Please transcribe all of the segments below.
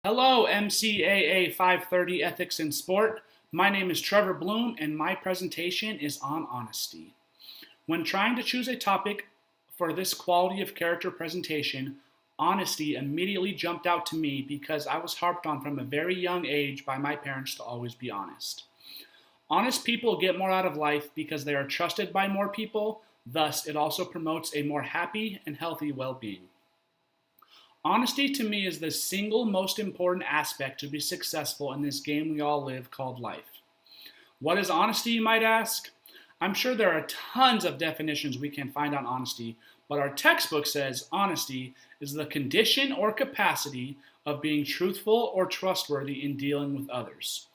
Hello, MCAA 530 Ethics in Sport. My name is Trevor Bloom, and my presentation is on honesty. When trying to choose a topic for this quality of character presentation, honesty immediately jumped out to me because I was harped on from a very young age by my parents to always be honest. Honest people get more out of life because they are trusted by more people, thus, it also promotes a more happy and healthy well being. Honesty to me is the single most important aspect to be successful in this game we all live called life. What is honesty, you might ask? I'm sure there are tons of definitions we can find on honesty, but our textbook says honesty is the condition or capacity of being truthful or trustworthy in dealing with others.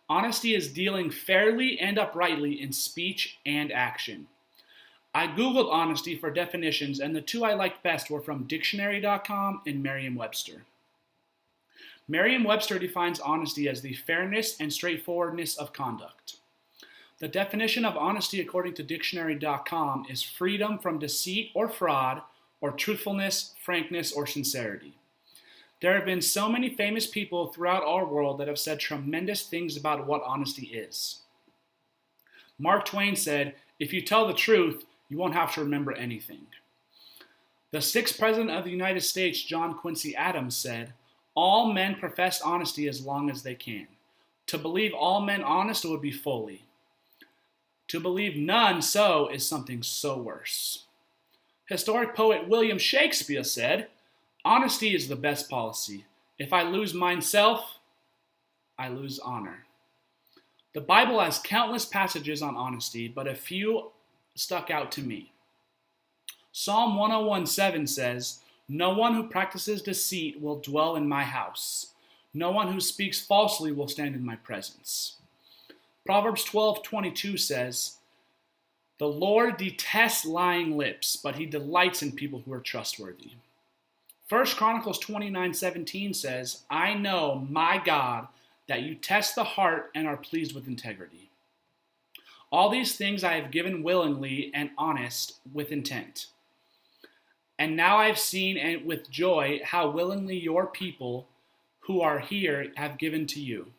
Honesty is dealing fairly and uprightly in speech and action. I googled honesty for definitions, and the two I liked best were from dictionary.com and Merriam-Webster. Merriam-Webster defines honesty as the fairness and straightforwardness of conduct. The definition of honesty according to dictionary.com is freedom from deceit or fraud, or truthfulness, frankness, or sincerity. There have been so many famous people throughout our world that have said tremendous things about what honesty is. Mark Twain said, "If you tell the truth, you won't have to remember anything." The sixth president of the United States, John Quincy Adams, said, "All men profess honesty as long as they can. To believe all men honest would be folly. To believe none so is something so worse." Historic poet William Shakespeare said, "Honesty is the best policy. If I lose myself, I lose honor." The Bible has countless passages on honesty, but a few stuck out to me. Psalm 101:7 says, "No one who practices deceit will dwell in my house. No one who speaks falsely will stand in my presence." Proverbs 12:22 says, "The Lord detests lying lips, but he delights in people who are trustworthy." 1 Chronicles 29:17 says, "I know, my God, that you test the heart and are pleased with integrity." All these things I have given willingly and honest with intent. And now I have seen and with joy how willingly your people who are here have given to you.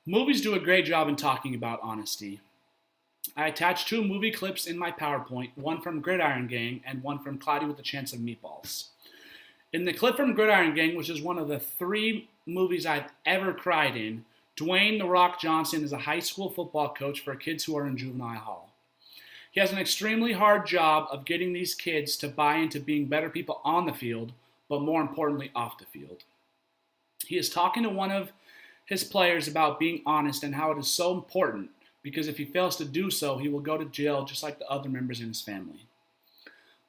Movies do a great job in talking about honesty. I attached two movie clips in my PowerPoint, one from Gridiron Gang and one from Cloudy with a Chance of Meatballs. In the clip from Gridiron Gang, which is one of the 3 movies I've ever cried in, Dwayne "The Rock" Johnson is a high school football coach for kids who are in juvenile hall. He has an extremely hard job of getting these kids to buy into being better people on the field, but more importantly, off the field. He is talking to one of his players about being honest and how it is so important, because if he fails to do so, he will go to jail just like the other members in his family.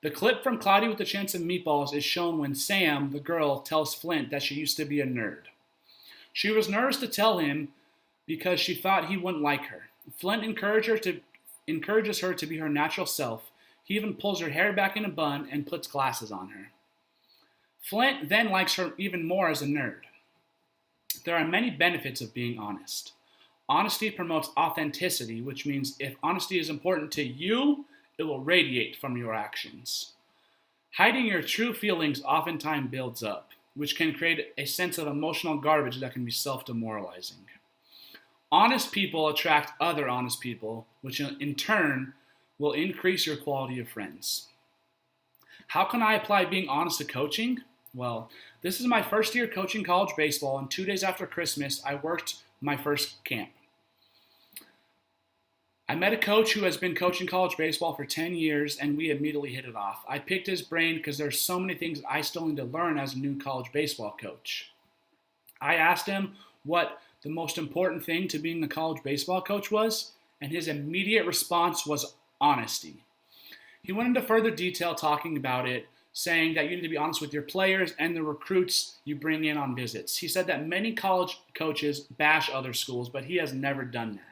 The clip from Cloudy with a Chance of Meatballs is shown when Sam, the girl, tells Flint that she used to be a nerd. She was nervous to tell him because she thought he wouldn't like her. Flint encourages her to be her natural self. He even pulls her hair back in a bun and puts glasses on her. Flint then likes her even more as a nerd. There are many benefits of being honest. Honesty promotes authenticity, which means if honesty is important to you, it will radiate from your actions. Hiding your true feelings oftentimes builds up, which can create a sense of emotional garbage that can be self-demoralizing. Honest people attract other honest people, which in turn will increase your quality of friends. How can I apply being honest to coaching? Well, this is my first year coaching college baseball, and 2 days after Christmas, I worked my first camp. I met a coach who has been coaching college baseball for 10 years, and we immediately hit it off. I picked his brain because there's so many things I still need to learn as a new college baseball coach. I asked him what the most important thing to being a college baseball coach was, and his immediate response was honesty. He went into further detail talking about it, saying that you need to be honest with your players and the recruits you bring in on visits. He said that many college coaches bash other schools, but he has never done that.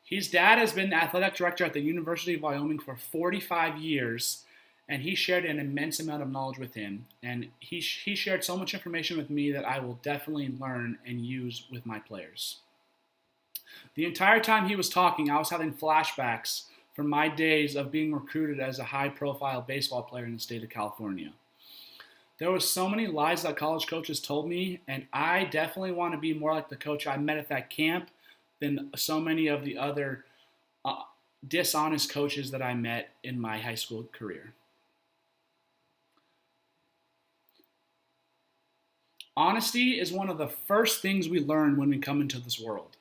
His dad has been the athletic director at the University of Wyoming for 45 years, and he shared an immense amount of knowledge with him. And he shared so much information with me that I will definitely learn and use with my players. The entire time he was talking, I was having flashbacks from my days of being recruited as a high-profile baseball player in the state of California. There was so many lies that college coaches told me, and I definitely want to be more like the coach I met at that camp than so many of the other uh, dishonest coaches that I met in my high school career. Honesty is one of the first things we learn when we come into this world.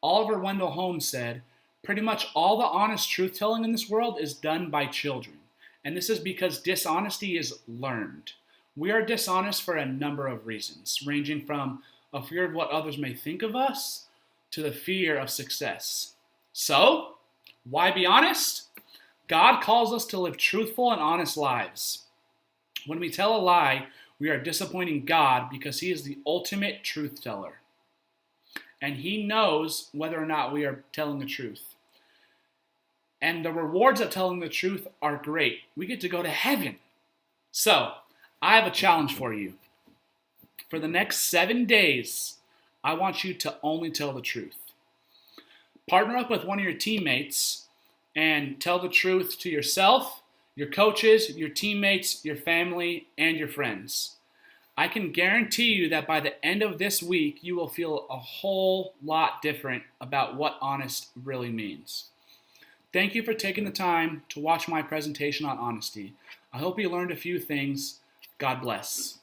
Oliver Wendell Holmes said, pretty much all the honest truth telling in this world is done by children. And this is because dishonesty is learned. We are dishonest for a number of reasons, ranging from a fear of what others may think of us to the fear of success. So, why be honest? God calls us to live truthful and honest lives. When we tell a lie, we are disappointing God because He is the ultimate truth teller. And He knows whether or not we are telling the truth. And the rewards of telling the truth are great. We get to go to heaven. So, I have a challenge for you. For the next 7 days, I want you to only tell the truth. Partner up with one of your teammates and tell the truth to yourself, your coaches, your teammates, your family, and your friends. I can guarantee you that by the end of this week, you will feel a whole lot different about what honest really means. Thank you for taking the time to watch my presentation on honesty. I hope you learned a few things. God bless.